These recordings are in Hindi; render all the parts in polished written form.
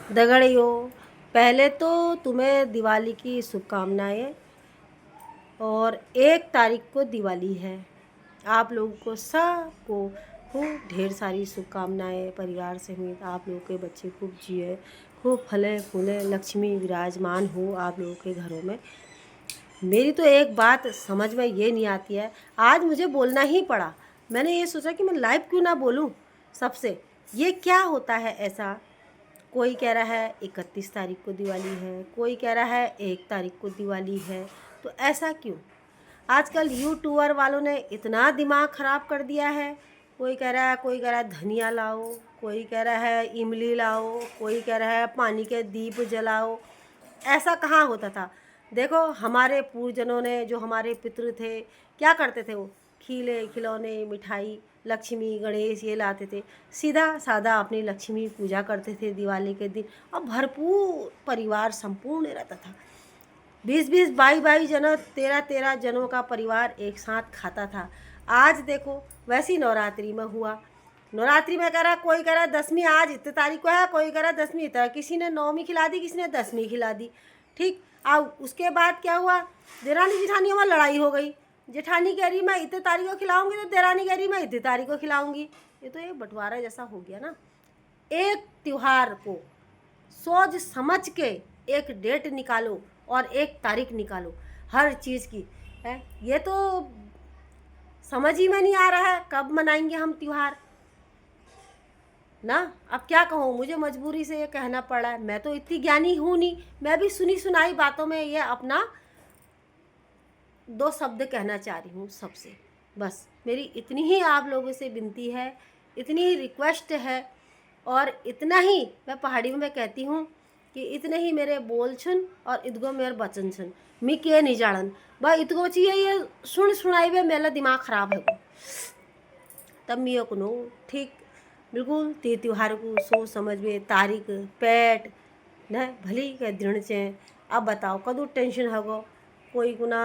दगड़ियों, पहले तो तुम्हें दिवाली की शुभकामनाएँ। और 1 तारीख को दिवाली है। आप लोगों को सबको खूब ढेर सारी शुभकामनाएँ परिवार समेत। आप लोगों के बच्चे खूब जिए, खूब फले फूले, लक्ष्मी विराजमान हो आप लोगों के घरों में। मेरी तो एक बात समझ में ये नहीं आती है, आज मुझे बोलना ही पड़ा। मैंने ये सोचा कि मैं लाइव क्यों ना बोलूं सबसे। ये क्या होता है ऐसा? कोई कह रहा है 31 तारीख को दिवाली है, कोई कह रहा है 1 तारीख को दिवाली है। तो ऐसा क्यों? आजकल यूट्यूबर वालों ने इतना दिमाग ख़राब कर दिया है। कोई कह रहा है धनिया लाओ, कोई कह रहा है इमली लाओ, कोई कह रहा है पानी के दीप जलाओ। ऐसा कहाँ होता था? देखो, हमारे पूर्वजों ने, जो हमारे पितृ थे, क्या करते थे? वो खिले खिलौने, मिठाई, लक्ष्मी गणेश ये लाते थे। सीधा सादा अपनी लक्ष्मी पूजा करते थे दिवाली के दिन। और भरपूर परिवार संपूर्ण रहता था। 20-20, 22-22 जनों, 13-13 जनों का परिवार एक साथ खाता था। आज देखो, वैसी नवरात्रि में हुआ। नवरात्रि में कोई कह रहा है 10वीं आज इतने तारीख को है, कोई कह रहा है 10वीं इतना। किसी ने 9वीं खिला दी, किसी ने 10वीं खिला दी। ठीक। अब उसके बाद क्या हुआ? देरानी जेठानियों में लड़ाई हो गई। जेठानी कह रही मैं इतने तारीख को खिलाऊंगी, तो देरानी कह रही मैं इतने तारीख को खिलाऊंगी। ये तो एक बंटवारा जैसा हो गया ना। एक त्योहार को सोच समझ के एक डेट निकालो और 1 तारीख निकालो हर चीज़ की है। ये तो समझ ही में नहीं आ रहा है कब मनाएंगे हम त्योहार ना। अब क्या कहूँ, मुझे मजबूरी से ये कहना पड़ा है। मैं तो इतनी ज्ञानी हूँ नहीं, मैं भी सुनी सुनाई बातों में ये अपना 2 शब्द कहना चाह रही हूँ सबसे। बस मेरी इतनी ही आप लोगों से विनती है, इतनी ही रिक्वेस्ट है। और इतना ही मैं पहाड़ी में कहती हूँ कि इतने ही मेरे बोल छुन और इतगो मेरे बचन छुन मी के नहीं जाड़न। भाई इतगो चाहिए ये सुन सुनाई में मेरा दिमाग ख़राब है गो। तब मियो को ठीक बिल्कुल त्योहार को सोच समझ में तारीख पैट न भली के दृढ़ से। अब बताओ कदू टेंशन है गो। कोई कुना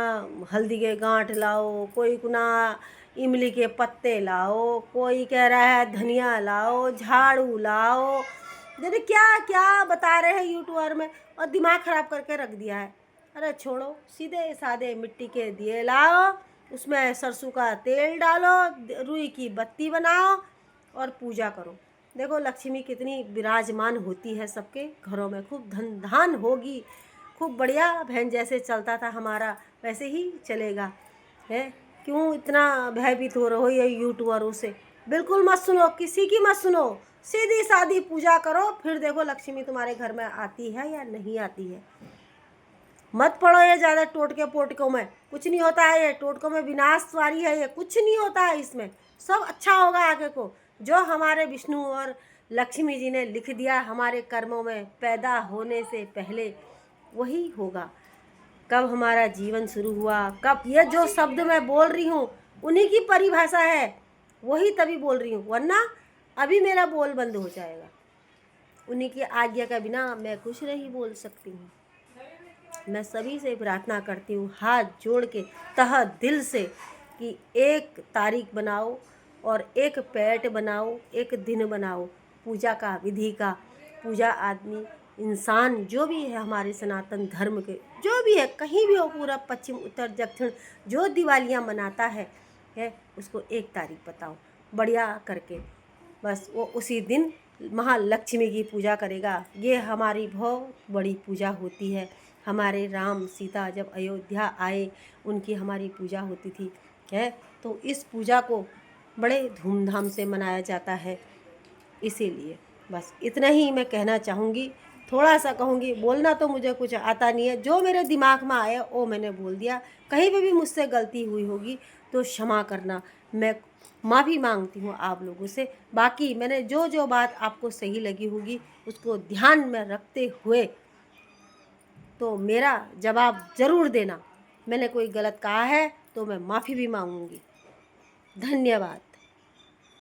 हल्दी के गांठ लाओ, कोई कुना इमली के पत्ते लाओ, कोई कह रहा है धनिया लाओ, झाड़ू लाओ। जैसे क्या क्या बता रहे हैं यूट्यूबर में, और दिमाग ख़राब करके रख दिया है। अरे छोड़ो, सीधे सादे मिट्टी के दिए लाओ, उसमें सरसों का तेल डालो, रुई की बत्ती बनाओ और पूजा करो। देखो लक्ष्मी कितनी विराजमान होती है सबके घरों में। खूब धन धान होगी, खूब बढ़िया। बहन जैसे चलता था हमारा वैसे ही चलेगा है। क्यों इतना भयभीत हो रहे हो ये यूट्यूबरों से? बिल्कुल मत सुनो, किसी की मत सुनो। सीधी सादी पूजा करो, फिर देखो लक्ष्मी तुम्हारे घर में आती है या नहीं आती है। मत पड़ो ये ज़्यादा टोटके पोटकों में, कुछ नहीं होता है। ये टोटकों में विनाशवारी है, ये कुछ नहीं होता है। इसमें सब अच्छा होगा आगे को। जो हमारे विष्णु और लक्ष्मी जी ने लिख दिया हमारे कर्मों में पैदा होने से पहले, वही होगा। कब हमारा जीवन शुरू हुआ, कब ये जो शब्द मैं बोल रही हूँ उन्हीं की परिभाषा है, वही तभी बोल रही हूँ, वरना अभी मेरा बोल बंद हो जाएगा। उन्हीं की आज्ञा के बिना मैं कुछ नहीं बोल सकती हूँ। मैं सभी से प्रार्थना करती हूँ हाथ जोड़ के तह दिल से कि 1 तारीख बनाओ और एक पैट बनाओ, एक दिन बनाओ पूजा का, विधि का। पूजा आदमी इंसान जो भी है हमारे सनातन धर्म के, जो भी है कहीं भी हो, पूरब पश्चिम उत्तर दक्षिण, जो दिवालियाँ मनाता है उसको 1 तारीख बताओ बढ़िया करके। बस वो उसी दिन महालक्ष्मी की पूजा करेगा। ये हमारी बहुत बड़ी पूजा होती है। हमारे राम सीता जब अयोध्या आए, उनकी हमारी पूजा होती थी है। तो इस पूजा को बड़े धूमधाम से मनाया जाता है। इसीलिए बस इतना ही मैं कहना चाहूँगी। थोड़ा सा कहूँगी, बोलना तो मुझे कुछ आता नहीं है। जो मेरे दिमाग में आया वो मैंने बोल दिया। कहीं पे भी मुझसे गलती हुई होगी तो क्षमा करना। मैं माफ़ी मांगती हूँ आप लोगों से। बाकी मैंने जो जो बात आपको सही लगी होगी उसको ध्यान में रखते हुए तो मेरा जवाब ज़रूर देना। मैंने कोई गलत कहा है तो मैं माफ़ी भी मांगूंगी। धन्यवाद।